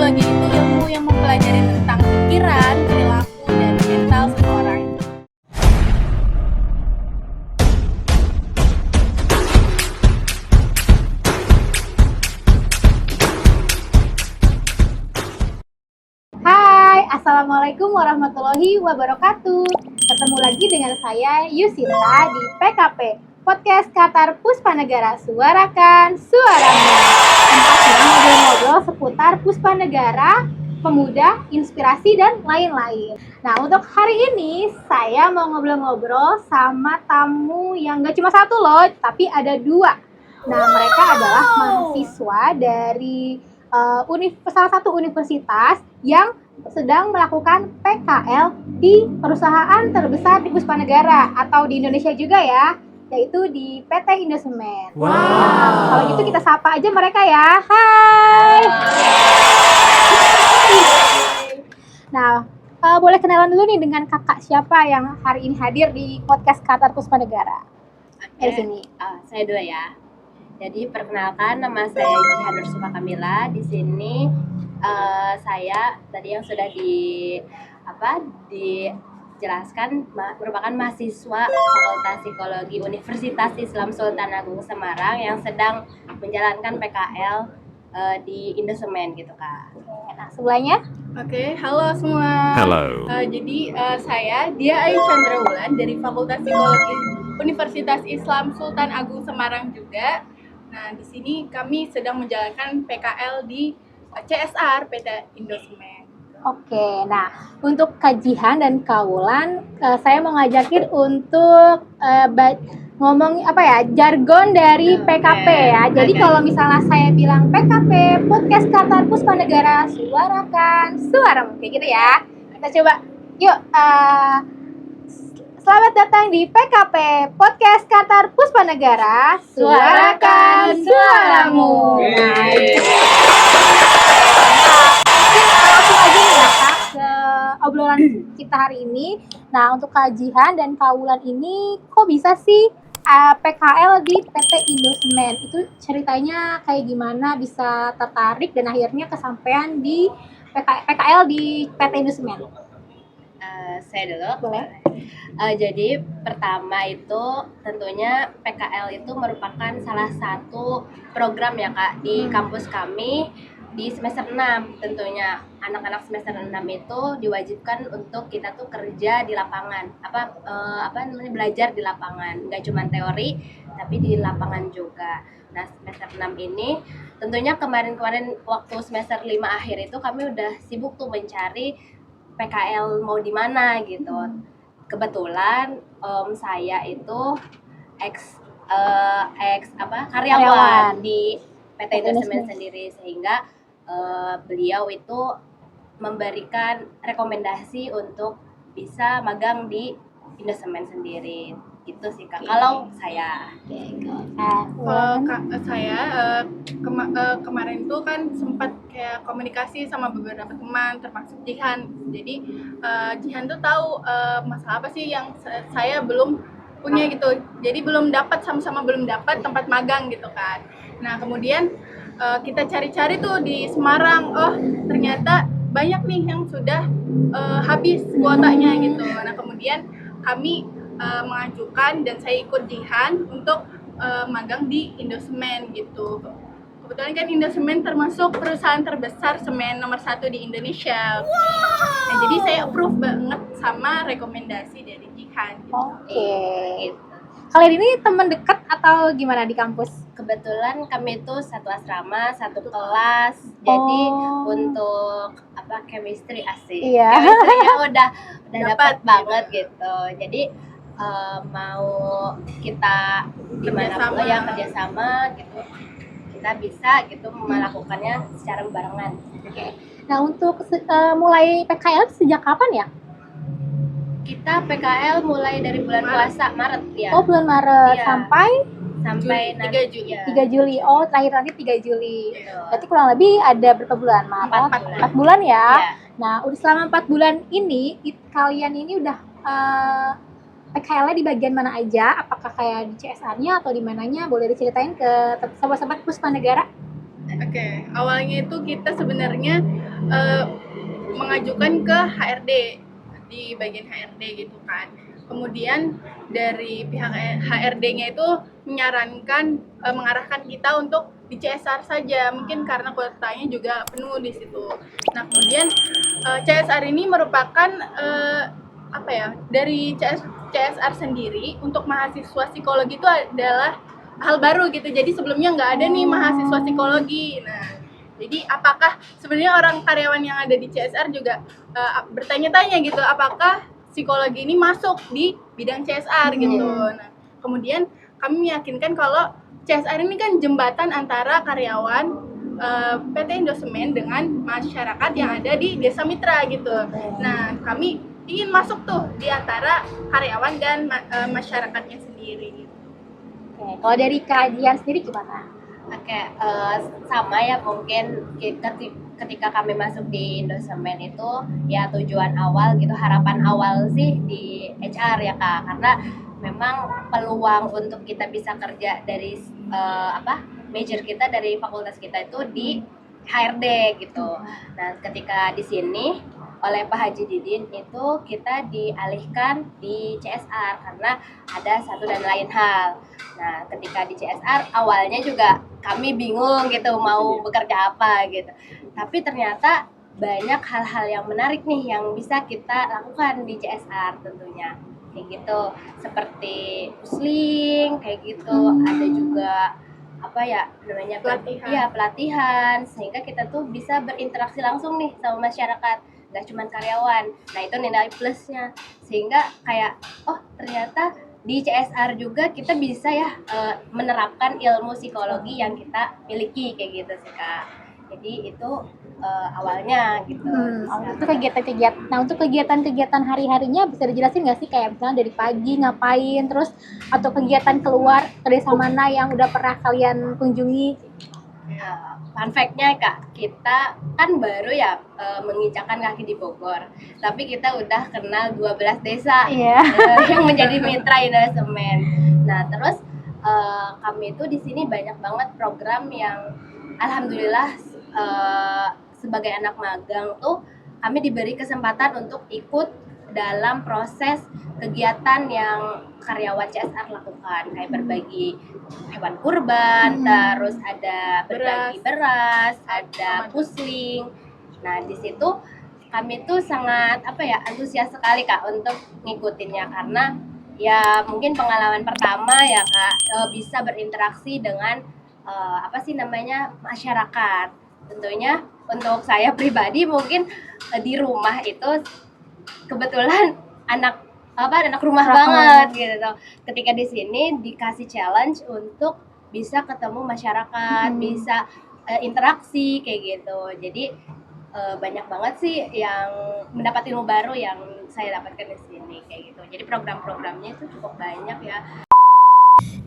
psikologi itu ilmu yang mempelajari tentang pikiran, perilaku, dan mental seseorang. Hai, Assalamualaikum warahmatullahi wabarakatuh. Ketemu lagi dengan saya Yusita di PKP Podcast Qatar Puspanegara, suarakan suaramu. Tempatnya ngobrol-ngobrol seputar Puspanegara, pemuda, inspirasi, dan lain-lain. Nah, untuk hari ini saya mau ngobrol-ngobrol sama tamu yang gak cuma satu loh, tapi ada dua. Nah, mereka adalah mahasiswa dari salah satu universitas yang sedang melakukan PKL di perusahaan terbesar di Puspanegara atau di Indonesia juga ya, yaitu di PT Indosemen. Wow. Nah, kalau gitu kita sapa aja mereka ya. Hai. Nah, boleh kenalan dulu nih dengan kakak siapa yang hari ini hadir di podcast Qatar Puspanegara. Dari sini. Saya dulu ya. Jadi perkenalkan, nama saya Jihan Nursuma Kamila. Di sini saya tadi yang sudah dijelaskan merupakan mahasiswa Fakultas Psikologi Universitas Islam Sultan Agung Semarang yang sedang menjalankan PKL di Indosemen gitu Kak. Nah, sebelahnya. Oke, halo semua. Halo. Jadi saya Dia Ayu Chandrawulan dari Fakultas Psikologi Universitas Islam Sultan Agung Semarang juga. Nah, di sini kami sedang menjalankan PKL di CSR PT Indosemen. Oke, nah untuk kajian dan kaulan, saya mau ngajakin untuk ngomong jargon dari PKP ya. Jadi kalau misalnya saya bilang PKP Podcast Qatar Puspanegara, suarakan suaramu, kayak gitu ya. Kita coba, yuk. Selamat datang di PKP Podcast Qatar Puspanegara, suarakan suaramu. Langsung aja nih ya Kak ke obrolan kita hari ini. Nah, untuk kajian dan kaulan ini kok bisa sih PKL di PT Indosemen? Itu ceritanya kayak gimana bisa tertarik dan akhirnya kesampaian di PKL di PT Indosemen? Saya dulu. Boleh. Jadi pertama itu tentunya PKL itu merupakan salah satu program ya Kak di kampus kami di semester 6. Tentunya anak-anak semester 6 itu diwajibkan untuk kita tuh kerja di lapangan, belajar di lapangan, nggak cuma teori tapi di lapangan juga. Nah, semester 6 ini tentunya kemarin-kemarin waktu semester 5 akhir itu kami udah sibuk tuh mencari PKL mau di mana gitu. Kebetulan saya itu karyawan di PT Indosemen sendiri, sehingga beliau itu memberikan rekomendasi untuk bisa magang di Indosemen sendiri. Gitu sih Kak. Kalau saya. Saya kemarin tuh kan sempat kayak komunikasi sama beberapa teman termasuk Jihan. Jadi Jihan tuh tahu masalah apa sih yang saya belum punya gitu. Jadi sama-sama belum dapat tempat magang gitu kan. Nah, kemudian kita cari-cari tuh di Semarang. Oh, ternyata banyak nih yang sudah habis kuotanya gitu. Nah, kemudian kami mengajukan dan saya ikut Jihan untuk magang di Indosemen gitu. Kebetulan kan Indosemen termasuk perusahaan terbesar semen nomor 1 di Indonesia. Nah, jadi saya approve banget sama rekomendasi dari Jihan gitu. Oke. Kalian ini teman dekat atau gimana di kampus? Kebetulan kami itu satu asrama, satu kelas. Jadi untuk chemistry asik. Iya. Chemistry-nya udah dapat banget gitu. Jadi mau kita gimana pun yang kerjasama gitu, kita bisa gitu melakukannya secara barengan. Oke. Nah, untuk mulai PKL sejak kapan ya? Kita PKL mulai dari bulan puasa Maret ya. Oh, bulan Maret. Iya. sampai 3 Juli. 3 Juli. Oh, terakhir nanti 3 Juli. Iya. Berarti kurang lebih ada berapa bulan? Maaf, 4 bulan ya. Iya. Nah, udah selama 4 bulan ini kalian ini udah PKL-nya di bagian mana aja? Apakah kayak di CSR-nya atau di mananya? Boleh diceritain ke sobat-sobat Puspanegara? Oke, awalnya itu kita sebenarnya eh, mengajukan ke HRD di bagian HRD gitu kan. Kemudian dari pihak HRD-nya itu menyarankan mengarahkan kita untuk di CSR saja, mungkin karena kuotanya juga penuh di situ. Nah, kemudian CSR ini merupakan apa ya? Dari CSR sendiri untuk mahasiswa psikologi itu adalah hal baru gitu. Jadi sebelumnya nggak ada nih mahasiswa psikologi. Nah, jadi apakah sebenarnya orang karyawan yang ada di CSR juga bertanya-tanya gitu, apakah psikologi ini masuk di bidang CSR gitu. Nah, kemudian kami meyakinkan kalau CSR ini kan jembatan antara karyawan PT Indosemen dengan masyarakat yang ada di Desa Mitra gitu. Nah, kami ingin masuk tuh di antara karyawan dan masyarakatnya sendiri. Oke, kalau dari kajian sendiri gimana? Oke, sama ya mungkin ketika kami masuk di Indosemen itu ya tujuan awal gitu, harapan awal sih di HR ya Kak, karena memang peluang untuk kita bisa kerja dari major kita dari fakultas kita itu di HRD gitu. Nah, ketika di sini oleh Pak Haji Didin itu kita dialihkan di CSR karena ada satu dan lain hal. Nah, ketika di CSR awalnya juga kami bingung gitu mau bekerja apa gitu. Tapi ternyata banyak hal-hal yang menarik nih yang bisa kita lakukan di CSR tentunya. Kayak gitu, seperti pusling kayak gitu, ada juga apa ya namanya Pelatihan. Iya, pelatihan sehingga kita tuh bisa berinteraksi langsung nih sama masyarakat, nggak cuma karyawan. Nah, itu nilai plusnya, sehingga kayak oh ternyata di CSR juga kita bisa ya menerapkan ilmu psikologi yang kita miliki kayak gitu sih Kak. Jadi itu awalnya gitu. Untuk kegiatan-kegiatan. Nah, untuk kegiatan-kegiatan hari-harinya bisa dijelasin nggak sih kayak misalnya dari pagi ngapain, terus atau kegiatan keluar ke desa mana yang udah pernah kalian kunjungi? Fun fact-nya Kak, kita kan baru ya menginjakkan kaki di Bogor, tapi kita udah kenal 12 desa Iya. yang menjadi mitra Indosemen. Nah, terus kami itu di sini banyak banget program yang alhamdulillah sebagai anak magang tuh kami diberi kesempatan untuk ikut dalam proses kegiatan yang karyawan CSR lakukan, kayak berbagi hewan kurban, terus ada berbagi beras, ada pusling. Nah, di situ kami tuh sangat antusias sekali Kak untuk ngikutinnya karena ya mungkin pengalaman pertama ya Kak, bisa berinteraksi dengan masyarakat. Tentunya untuk saya pribadi mungkin di rumah itu kebetulan anak rumah banget gitu. Ketika di sini dikasih challenge untuk bisa ketemu masyarakat, bisa interaksi kayak gitu. Jadi banyak banget sih yang mendapat ilmu baru yang saya dapatkan di sini kayak gitu. Jadi program-programnya itu cukup banyak ya.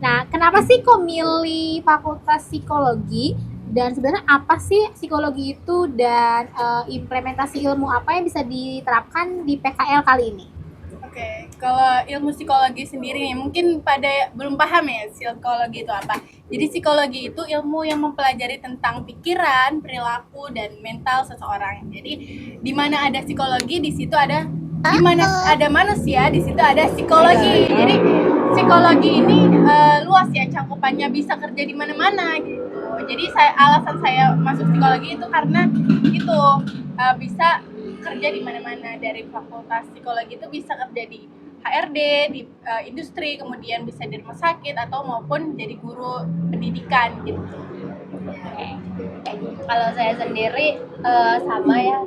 Nah, kenapa sih kok milih fakultas psikologi? Dan sebenarnya apa sih psikologi itu dan implementasi ilmu apa yang bisa diterapkan di PKL kali ini? Oke, kalau ilmu psikologi sendiri nih, mungkin pada belum paham ya psikologi itu apa. Jadi psikologi itu ilmu yang mempelajari tentang pikiran, perilaku, dan mental seseorang. Jadi di mana ada psikologi, di situ ada di mana ada manusia, di situ ada psikologi. Jadi psikologi ini luas ya cakupannya, bisa kerja di mana-mana gitu. Jadi alasan saya masuk psikologi itu karena itu bisa kerja di mana-mana. Dari fakultas psikologi itu bisa kerja di HRD, di industri, kemudian bisa di rumah sakit atau maupun jadi guru pendidikan gitu. Kalau saya sendiri sama ya,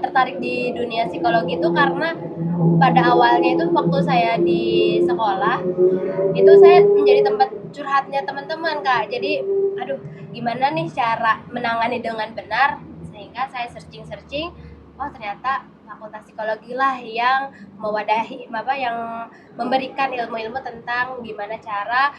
tertarik di dunia psikologi itu karena pada awalnya itu waktu saya di sekolah itu saya menjadi tempat curhatnya teman-teman Kak. Jadi aduh gimana nih cara menangani dengan benar, sehingga saya searching oh ternyata fakultas psikologi lah yang mewadahi yang memberikan ilmu-ilmu tentang gimana cara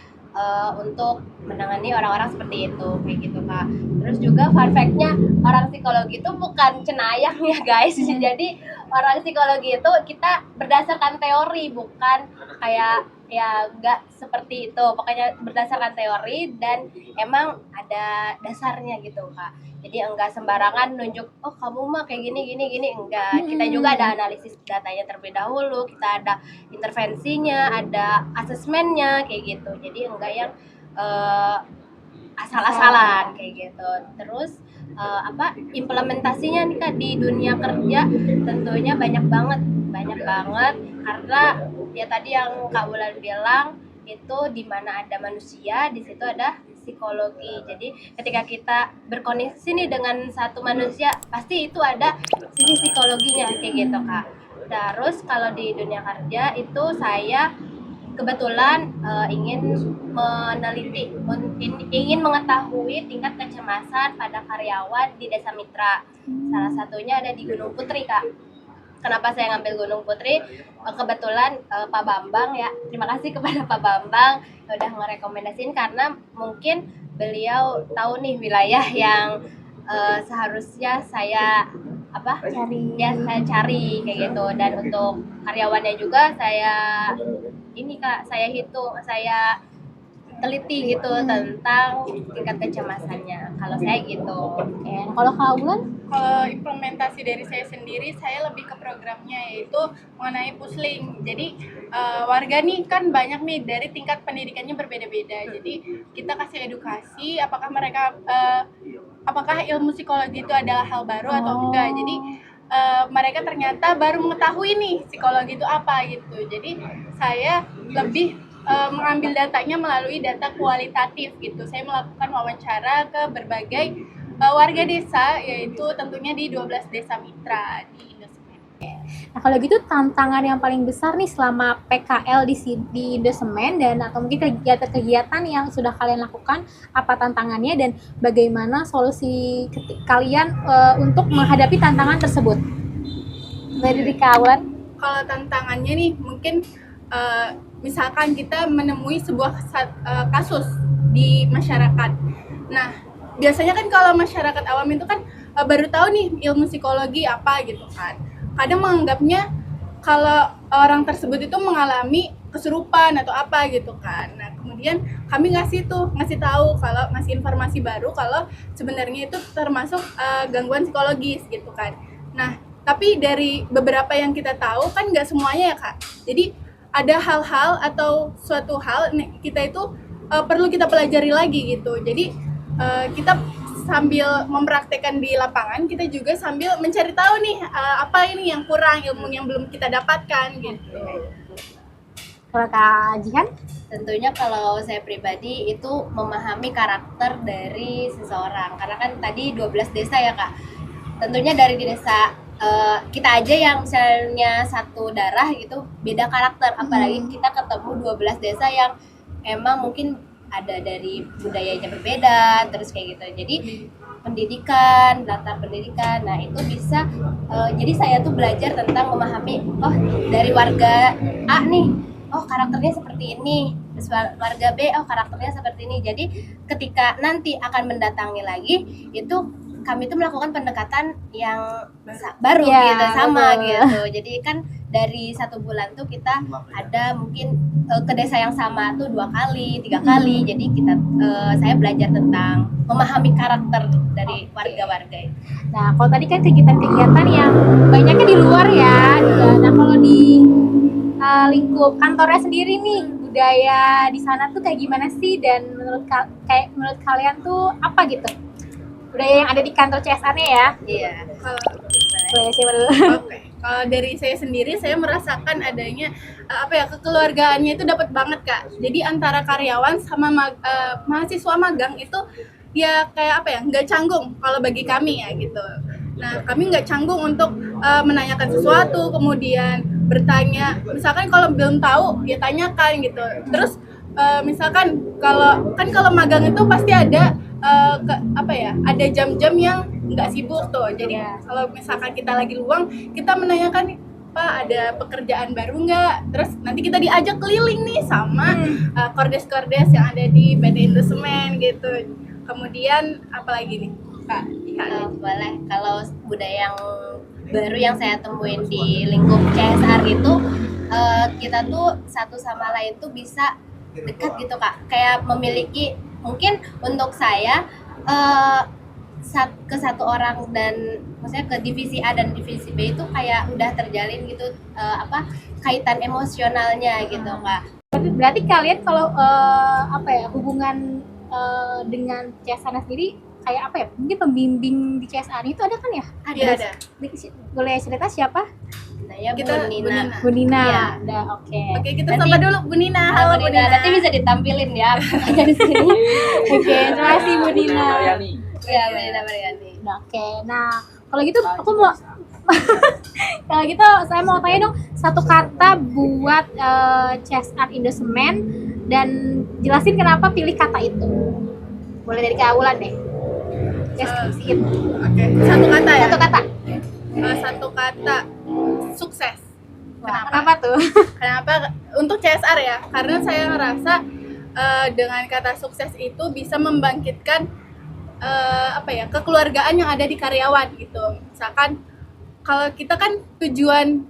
untuk menangani orang-orang seperti itu kayak gitu Kak. Terus juga fun fact-nya orang psikologi itu bukan cenayang ya guys. Jadi orang psikologi itu kita berdasarkan teori, bukan kayak ya nggak seperti itu, pokoknya berdasarkan teori dan emang ada dasarnya gitu Kak. Jadi enggak sembarangan nunjuk, oh kamu mah kayak gini gini gini, enggak. Kita juga ada analisis datanya terlebih dahulu, kita ada intervensinya, ada asesmennya kayak gitu. Jadi enggak yang eh, asal-asalan kayak gitu. Terus implementasinya nih Kak di dunia kerja tentunya banyak banget karena ya tadi yang Kak Wulan bilang itu di mana ada manusia di situ ada psikologi. Jadi ketika kita berkoneksi nih dengan satu manusia pasti itu ada sisi psikologinya kayak gitu Kak. Terus kalau di dunia kerja itu saya kebetulan ingin meneliti, ingin mengetahui tingkat kecemasan pada karyawan di Desa Mitra. Salah satunya ada di Gunung Putri, Kak. Kenapa saya ngambil Gunung Putri? Kebetulan Pak Bambang ya, terima kasih kepada Pak Bambang yang udah ngerekomendasiin karena mungkin beliau tahu nih wilayah yang seharusnya saya saya cari kayak gitu. Dan untuk karyawannya juga saya hitung, saya teliti gitu tentang tingkat kecemasannya. Kalau saya gitu. Oke, nah kalau Kak Wulan? Kalau implementasi dari saya sendiri, saya lebih ke programnya yaitu mengenai pusling. Jadi warga nih kan banyak nih dari tingkat pendidikannya berbeda-beda. Jadi kita kasih edukasi apakah ilmu psikologi itu adalah hal baru atau enggak. Jadi mereka ternyata baru mengetahui nih psikologi itu apa gitu. Jadi saya lebih mengambil datanya melalui data kualitatif gitu. Saya melakukan wawancara ke berbagai warga desa, yaitu tentunya di 12 desa mitra di Indosemen. Nah kalau gitu tantangan yang paling besar nih selama PKL di Indosemen dan atau mungkin kegiatan-kegiatan yang sudah kalian lakukan, apa tantangannya dan bagaimana solusi kalian untuk menghadapi tantangan tersebut? Dari Kak Wulan? Kalau tantangannya nih mungkin misalkan kita menemui sebuah kasus di masyarakat. Nah, biasanya kan kalau masyarakat awam itu kan baru tahu nih ilmu psikologi apa gitu kan. Kadang menganggapnya kalau orang tersebut itu mengalami kesurupan atau apa gitu kan. Nah, kemudian kami ngasih informasi baru kalau sebenarnya itu termasuk gangguan psikologis gitu kan. Nah, tapi dari beberapa yang kita tahu kan nggak semuanya ya Kak. Jadi ada hal-hal atau suatu hal kita itu perlu kita pelajari lagi gitu. Jadi kita sambil mempraktekkan di lapangan, kita juga sambil mencari tahu nih apa ini yang kurang, ilmu yang belum kita dapatkan gitu. Kalau Kak Jihan? Tentunya kalau saya pribadi itu memahami karakter dari seseorang. Karena kan tadi 12 desa ya Kak. Tentunya dari di desa kita aja yang misalnya satu darah gitu beda karakter, apalagi kita ketemu 12 desa yang emang mungkin ada dari budayanya berbeda terus kayak gitu. Jadi pendidikan, latar pendidikan, nah itu bisa jadi saya tuh belajar tentang memahami, oh dari warga A nih, oh karakternya seperti ini, terus warga B, oh karakternya seperti ini. Jadi ketika nanti akan mendatangi lagi itu kami tuh melakukan pendekatan yang baru ya, gitu, sama betul. gitu. Jadi kan dari 1 bulan tuh kita ada mungkin ke desa yang sama tuh 2 kali, 3 kali. Jadi saya belajar tentang memahami karakter dari warga-warga itu. Nah kalau tadi kan kegiatan-kegiatan yang banyaknya di luar ya. Nah kalau di lingkup kantornya sendiri nih, budaya di sana tuh kayak gimana sih, dan menurut kalian tuh apa gitu budaya yang ada di kantor CSR-nya ya? Iya. Boleh siapa dulu? Oke. Kalau dari saya sendiri, saya merasakan adanya kekeluargaannya itu dapat banget Kak. Jadi antara karyawan sama mahasiswa magang itu ya kayak nggak canggung kalau bagi kami ya gitu. Nah, kami nggak canggung untuk menanyakan sesuatu, kemudian bertanya. Misalkan kalau belum tahu, ya tanyakan gitu. Terus misalkan kalau magang itu pasti ada ada jam-jam yang nggak sibuk tuh. Jadi kalau misalkan kita lagi luang, kita menanyakan, Pak ada pekerjaan baru nggak? Terus nanti kita diajak keliling nih sama kordes-kordes yang ada di PT Indosemen gitu. Kemudian apalagi nih Kak? Boleh. Kalau budaya yang baru yang saya temuin di lingkup CSR itu kita tuh satu sama lain tuh bisa dekat gitu Kak, kayak memiliki mungkin untuk saya ke satu orang dan maksudnya ke divisi A dan divisi B itu kayak udah terjalin gitu kaitan emosionalnya gitu Kak. Berarti kalian kalau hubungan dengan CSR sendiri kayak apa ya? Mungkin pembimbing di CSR itu ada kan ya? Ada. Boleh cerita siapa? Saya Kita Bu Nina. Bu Nina. Iya. Ada, oke. Oke, kita Nanti- sapa dulu Bu Nina. Halo Bu Nina. Nanti bisa ditampilin ya di sini. Oke, terima kasih Bu Nina. Iya, Bu Nina Mariani. Nah, oke. Nah, kalau gitu aku mau kalau gitu saya mau tanya dong satu kata buat CSR Indosemen dan jelasin kenapa pilih kata itu. Boleh dari Kak Wulan deh. Deskripsiin. Oke, satu kata ya. Satu kata. Satu kata, sukses. Wah, kenapa tuh? Kenapa? Untuk CSR ya, karena saya ngerasa dengan kata sukses itu bisa membangkitkan kekeluargaan yang ada di karyawan gitu. Misalkan kalau kita kan tujuan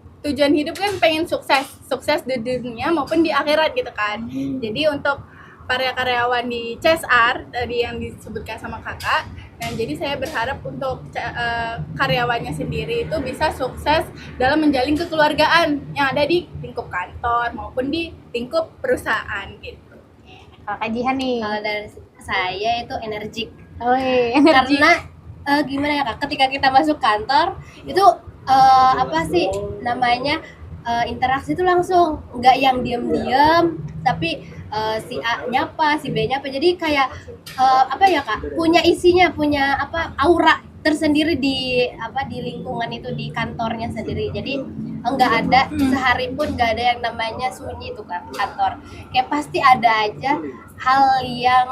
hidup kan pengen sukses di dunia maupun di akhirat gitu kan. Jadi untuk para karyawan di CSR tadi yang disebutkan sama kakak, nah jadi saya berharap untuk karyawannya sendiri itu bisa sukses dalam menjalin kekeluargaan yang ada di lingkup kantor maupun di lingkup perusahaan gitu. Kalau Kak Jihan nih. Kalau dari saya itu energik. Oh, energi. Karena gimana ya Kak, ketika kita masuk kantor itu interaksi itu langsung, nggak yang diam-diam tapi si A nyapa, si B nyapa, jadi kayak Kak, punya isinya, punya aura tersendiri di lingkungan itu, di kantornya sendiri. Jadi enggak ada sehari pun nggak ada yang namanya sunyi itu kan kantor, kayak pasti ada aja hal yang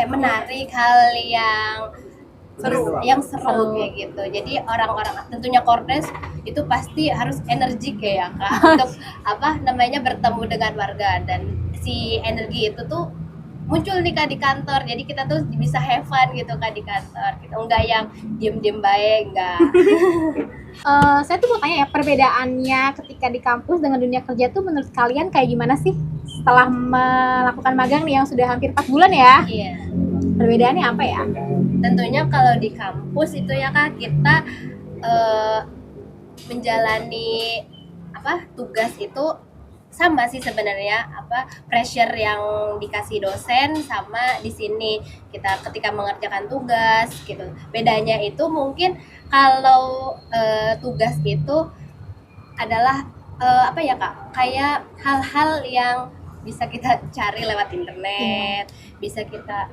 menarik, hal yang seru kayak gitu. Jadi orang-orang tentunya Kordes itu pasti harus energik ya Kak untuk bertemu dengan warga, dan si energi itu tuh muncul nih Kak di kantor. Jadi kita tuh bisa have fun gitu Kak di kantor. Kita enggak yang diem-diem baik, enggak. Saya tuh mau tanya ya, perbedaannya ketika di kampus dengan dunia kerja tuh menurut kalian kayak gimana sih? Setelah melakukan magang nih yang sudah hampir 4 bulan ya. Iya. Perbedaannya apa ya? Tentunya kalau di kampus itu ya Kak, kita menjalani tugas itu sama sih sebenarnya, pressure yang dikasih dosen sama di sini kita ketika mengerjakan tugas gitu. Bedanya itu mungkin kalau tugas itu adalah Kak, kayak hal-hal yang bisa kita cari lewat internet, bisa kita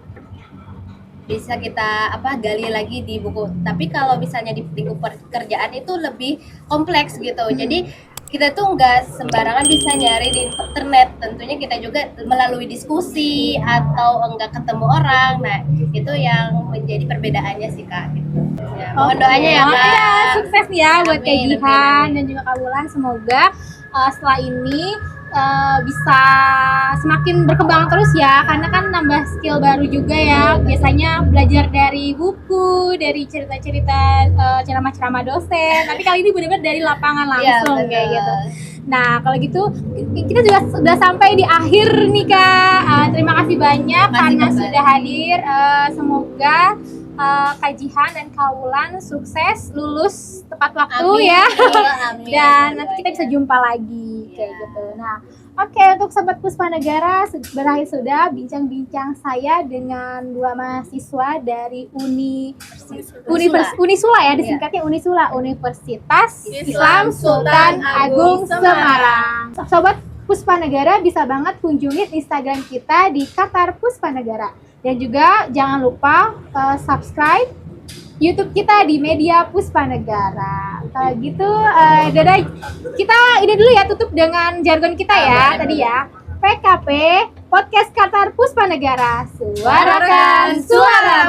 gali lagi di buku. Tapi kalau misalnya di lingkup pekerjaan itu lebih kompleks gitu. Jadi kita tuh nggak sembarangan bisa nyari di internet. Tentunya kita juga melalui diskusi atau enggak ketemu orang. Nah, itu yang menjadi perbedaannya sih Kak gitu. Ya, mohon doanya ya Kak. Ya, sukses ya buat Kak Amin, Jihan amin. dan juga Kak Wulan. Semoga setelah ini bisa semakin berkembang terus ya, karena kan nambah skill baru juga ya. Biasanya belajar dari buku, dari cerita-cerita ceramah-ceramah dosen, tapi kali ini benar-benar dari lapangan langsung Iya, kayak betul. gitu. Nah, kalau gitu kita juga sudah sampai di akhir nih Kak. Terima kasih banyak Terima kasih karena kembali. sudah hadir. Semoga Kak Jihan dan Kak Wulan sukses, lulus tepat waktu Amin. ya. Amin. Dan nanti kita bisa jumpa lagi kayak Iya. gitu. Nah, oke, untuk Sobat Puspa Negara, berakhir sudah bincang-bincang saya dengan dua mahasiswa dari Unisula ya, disingkatnya Unisula, Universitas Islam Sultan Agung Semarang. Sobat Puspa Negara bisa banget kunjungin Instagram kita di Qatar Puspa Negara. Dan juga jangan lupa subscribe YouTube kita di Media Puspa Negara. Kalau gitu, dadah. Kita ini dulu ya, tutup dengan jargon kita ya tadi ya. PKP Podcast Qatar Puspa Negara. Suarakan suara.